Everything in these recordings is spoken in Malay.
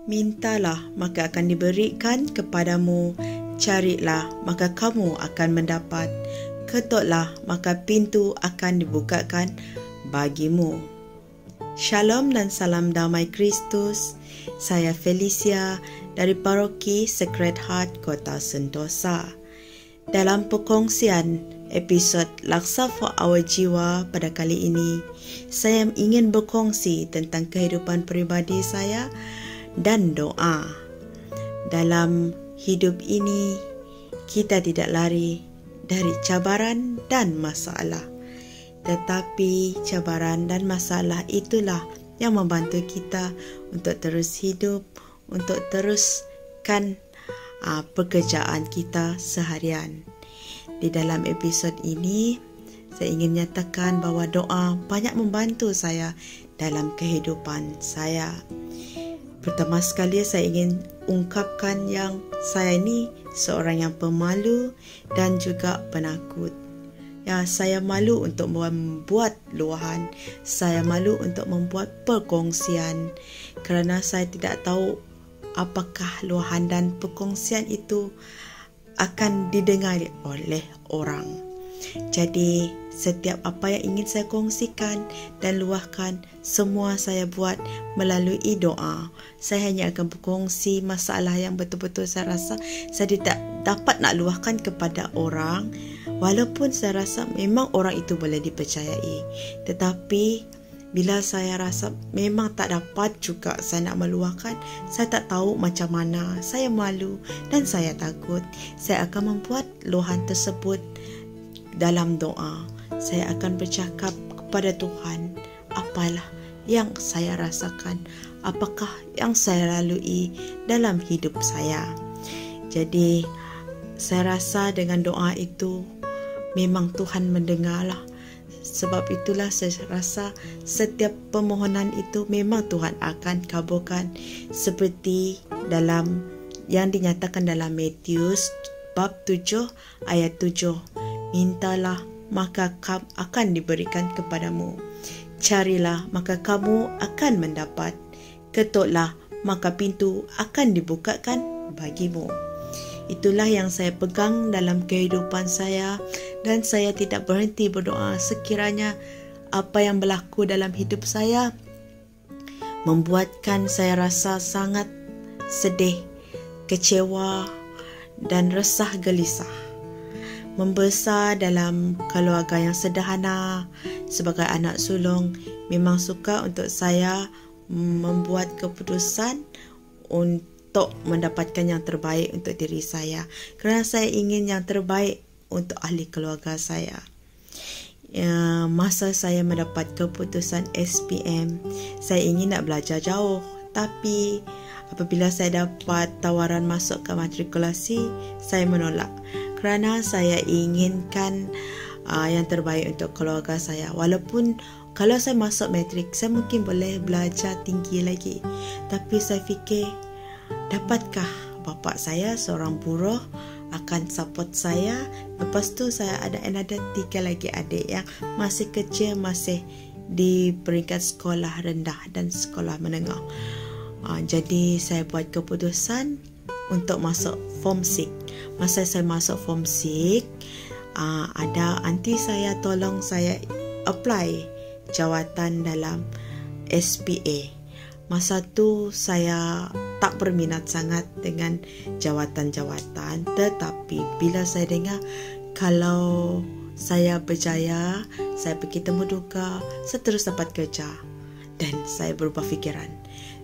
Mintalah, maka akan diberikan kepadamu. Carilah, maka kamu akan mendapat. Ketoklah, maka pintu akan dibukakan bagimu. Shalom dan salam damai Kristus. Saya Felicia dari Paroki Sacred Heart Kota Sentosa. Dalam perkongsian episod Laksa for Our Jiwa pada kali ini, saya ingin berkongsi tentang kehidupan peribadi saya dan doa. Dalam hidup ini, kita tidak lari dari cabaran dan masalah. Tetapi cabaran dan masalah itulah yang membantu kita untuk terus hidup, untuk teruskan pekerjaan kita seharian. Di dalam episod ini, saya ingin nyatakan bahawa doa banyak membantu saya dalam kehidupan saya. Pertama sekali saya ingin ungkapkan yang saya ini seorang yang pemalu dan juga penakut. Ya, saya malu untuk membuat luahan. Saya malu untuk membuat perkongsian kerana saya tidak tahu apakah luahan dan perkongsian itu akan didengar oleh orang. Jadi, setiap apa yang ingin saya kongsikan dan luahkan, semua saya buat melalui doa. Saya hanya akan berkongsi masalah yang betul-betul saya rasa saya tidak dapat nak luahkan kepada orang, walaupun saya rasa memang orang itu boleh dipercayai. Tetapi bila saya rasa memang tak dapat juga saya nak meluahkan, saya tak tahu macam mana, saya malu dan saya takut, saya akan membuat luahan tersebut dalam doa. Saya akan bercakap kepada Tuhan, apalah yang saya rasakan, apakah yang saya lalui dalam hidup saya. Jadi, saya rasa dengan doa itu memang Tuhan mendengarlah. Sebab itulah saya rasa setiap permohonan itu memang Tuhan akan kabulkan, seperti dalam yang dinyatakan dalam Matius bab 7 ayat 7. Mintalah, maka akan diberikan kepadamu. Carilah, maka kamu akan mendapat. Ketoklah, maka pintu akan dibukakan bagimu. Itulah yang saya pegang dalam kehidupan saya, dan saya tidak berhenti berdoa sekiranya apa yang berlaku dalam hidup saya membuatkan saya rasa sangat sedih, kecewa dan resah gelisah. Membesar dalam keluarga yang sederhana sebagai anak sulung, memang suka untuk saya membuat keputusan untuk mendapatkan yang terbaik untuk diri saya, kerana saya ingin yang terbaik untuk ahli keluarga saya. Masa saya mendapat keputusan SPM, saya ingin nak belajar jauh, tapi apabila saya dapat tawaran masuk ke matrikulasi, saya menolak kerana saya inginkan yang terbaik untuk keluarga saya. Walaupun kalau saya masuk matrik, saya mungkin boleh belajar tinggi lagi, tapi saya fikir, dapatkah bapa saya seorang buruh akan support saya? Lepas tu saya ada another 3 lagi adik yang masih kecil, masih di peringkat sekolah rendah dan sekolah menengah. Jadi saya buat keputusan untuk masuk form 6. Masa saya masuk form 6, ada aunty saya tolong saya apply jawatan dalam SPA. Masa tu saya tak berminat sangat dengan jawatan-jawatan, tetapi bila saya dengar kalau saya berjaya, saya pergi temu duka, saya terus dapat kerja, dan saya berubah fikiran.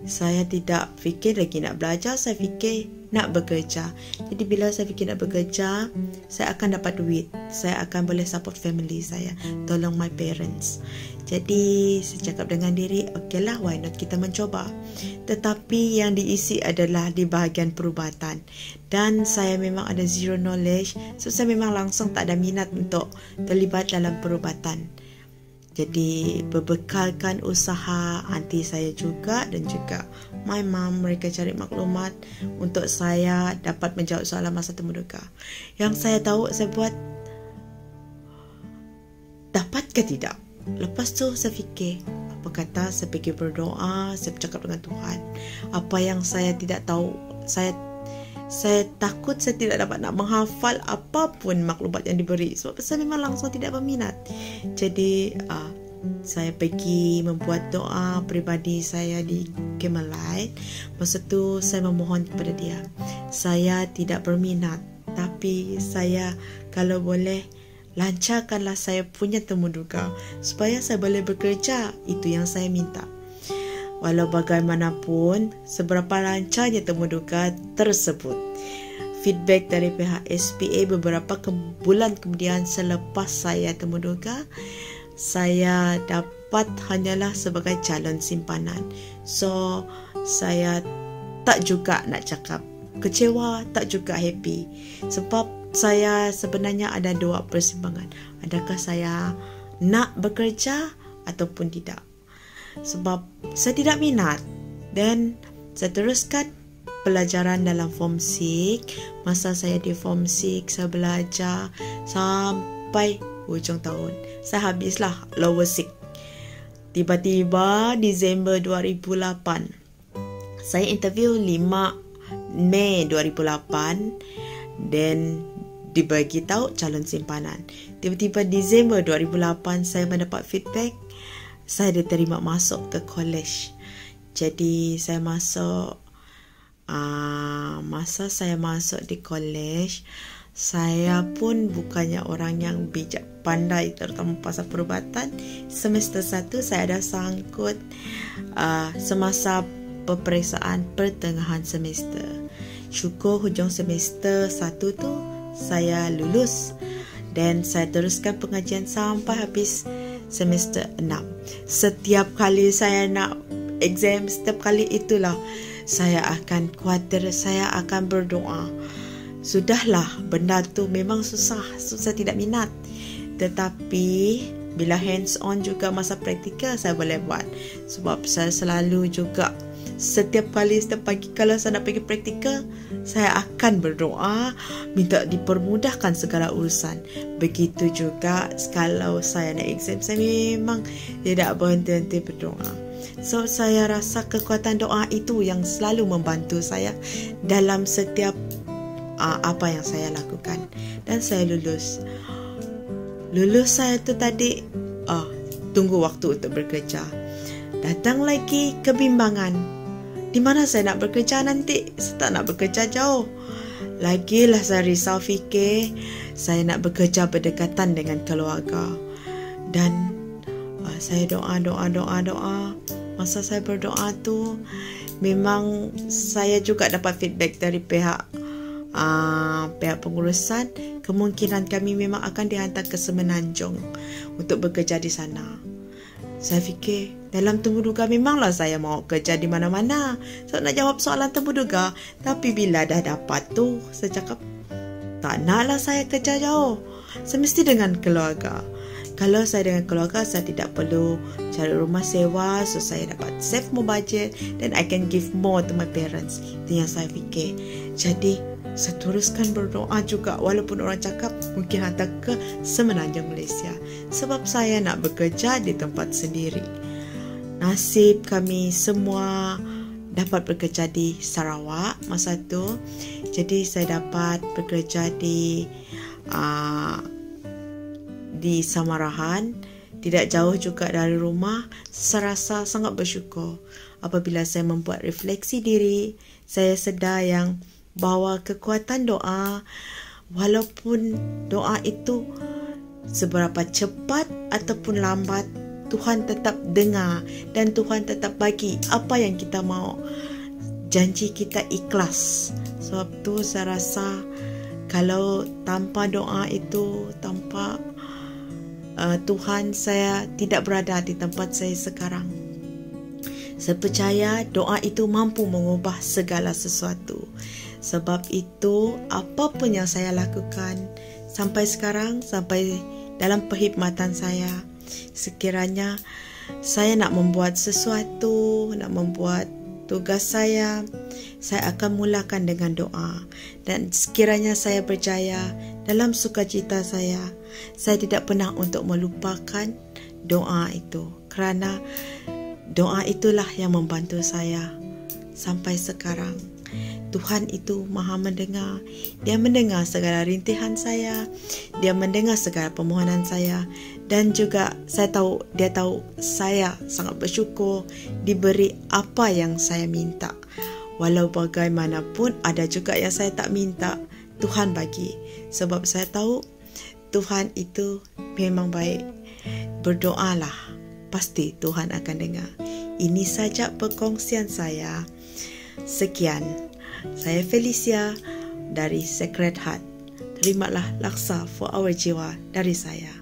Saya tidak fikir lagi nak belajar, saya fikir nak bekerja. Jadi bila saya fikir nak bekerja, saya akan dapat duit, saya akan boleh support family saya, tolong my parents. Jadi saya cakap dengan diri, okeylah, why not kita mencoba. Tetapi yang diisi adalah di bahagian perubatan, dan saya memang ada zero knowledge, so saya memang langsung tak ada minat untuk terlibat dalam perubatan. Jadi berbekalkan usaha aunty saya juga dan juga my mom, mereka cari maklumat untuk saya dapat menjawab soalan masa temu duka. Yang saya tahu saya buat, dapat ke tidak? Lepas tu saya fikir, berkata, saya pergi berdoa, saya bercakap dengan Tuhan. Apa yang saya tidak tahu, saya takut saya tidak dapat nak menghafal apapun maklumat yang diberi, sebab saya memang langsung tidak berminat. Jadi saya pergi membuat doa peribadi saya di Kemelite. Masa tu saya memohon kepada dia, saya tidak berminat, tapi saya kalau boleh lancarkanlah saya punya temuduga supaya saya boleh bekerja. Itu yang saya minta. Walau bagaimanapun, seberapa lancarnya temuduga tersebut, feedback dari pihak SPA beberapa bulan kemudian selepas saya temuduga, saya dapat hanyalah sebagai calon simpanan. So, saya tak juga nak cakap kecewa, tak juga happy. Sebab saya sebenarnya ada dua persimpangan. Adakah saya nak bekerja ataupun tidak? Sebab saya tidak minat. Dan saya teruskan pelajaran dalam Form 6. Masa saya di Form 6, saya belajar sampai hujung tahun. Saya habislah lower 6. Tiba-tiba Disember 2008, saya interview 5 Mei 2008 dan dibagi tahu calon simpanan. Tiba-tiba Disember 2008 saya mendapat feedback, saya diterima masuk ke college. Jadi saya masuk, masa saya masuk di college, saya pun bukannya orang yang bijak pandai terutama pasal perubatan. Semester 1 saya ada sangkut semasa peperiksaan pertengahan semester. Syukur hujung semester 1 tu saya lulus dan saya teruskan pengajian sampai habis semester 6. Setiap kali saya nak exam, setiap kali itulah saya akan khawatir, saya akan berdoa. Sudahlah, benda tu memang susah tidak minat. Tetapi bila hands on juga masa praktikal saya boleh buat. Sebab saya selalu juga setiap pagi kalau saya nak pergi praktikal, saya akan berdoa minta dipermudahkan segala urusan. Begitu juga kalau saya nak exam, saya memang tidak berhenti-henti berdoa. So saya rasa kekuatan doa itu yang selalu membantu saya dalam setiap apa yang saya lakukan. Dan saya lulus saya tu tadi tunggu waktu untuk bekerja. Datang lagi kebimbangan, di mana saya nak bekerja nanti. Saya tak nak bekerja jauh. Lagilah saya risau fikir saya nak bekerja berdekatan dengan keluarga. Dan saya doa. Masa saya berdoa tu, memang saya juga dapat feedback dari pihak pengurusan. Kemungkinan kami memang akan dihantar ke Semenanjung untuk bekerja di sana. Saya fikir dalam temuduga memanglah saya mau kerja di mana-mana. Saya nak jawab soalan temuduga. Tapi bila dah dapat tu, saya cakap tak naklah saya kerja jauh. Saya mesti dengan keluarga. Kalau saya dengan keluarga, saya tidak perlu cari rumah sewa. So saya dapat save more budget. Then I can give more to my parents. Itu yang saya fikir. Jadi saya teruskan berdoa juga. Walaupun orang cakap mungkin hantar ke Semenanjung Malaysia. Sebab saya nak bekerja di tempat sendiri. Nasib kami semua dapat bekerja di Sarawak masa tu. Jadi saya dapat bekerja di Samarahan, tidak jauh juga dari rumah. Saya rasa sangat bersyukur apabila saya membuat refleksi diri. Saya sedar yang bahawa kekuatan doa, walaupun doa itu seberapa cepat ataupun lambat, Tuhan tetap dengar dan Tuhan tetap bagi apa yang kita mahu. Janji kita ikhlas. Sebab tu saya rasa kalau tanpa doa itu, tanpa Tuhan, saya tidak berada di tempat saya sekarang. Saya percaya doa itu mampu mengubah segala sesuatu. Sebab itu, apapun yang saya lakukan sampai sekarang, sampai dalam perkhidmatan saya, sekiranya saya nak membuat sesuatu, nak membuat tugas saya akan mulakan dengan doa. Dan sekiranya saya berjaya dalam sukacita saya tidak pernah untuk melupakan doa itu, kerana doa itulah yang membantu saya sampai sekarang. Tuhan itu Maha mendengar. Dia mendengar segala rintihan saya, Dia mendengar segala permohonan saya, dan juga Dia tahu saya sangat bersyukur diberi apa yang saya minta. Walau bagaimanapun ada juga yang saya tak minta, Tuhan bagi. Sebab saya tahu Tuhan itu memang baik. Berdoalah, pasti Tuhan akan dengar. Ini saja perkongsian saya. Sekian, saya Felicia dari Sacred Heart. Terimalah laksa for our jiwa dari saya.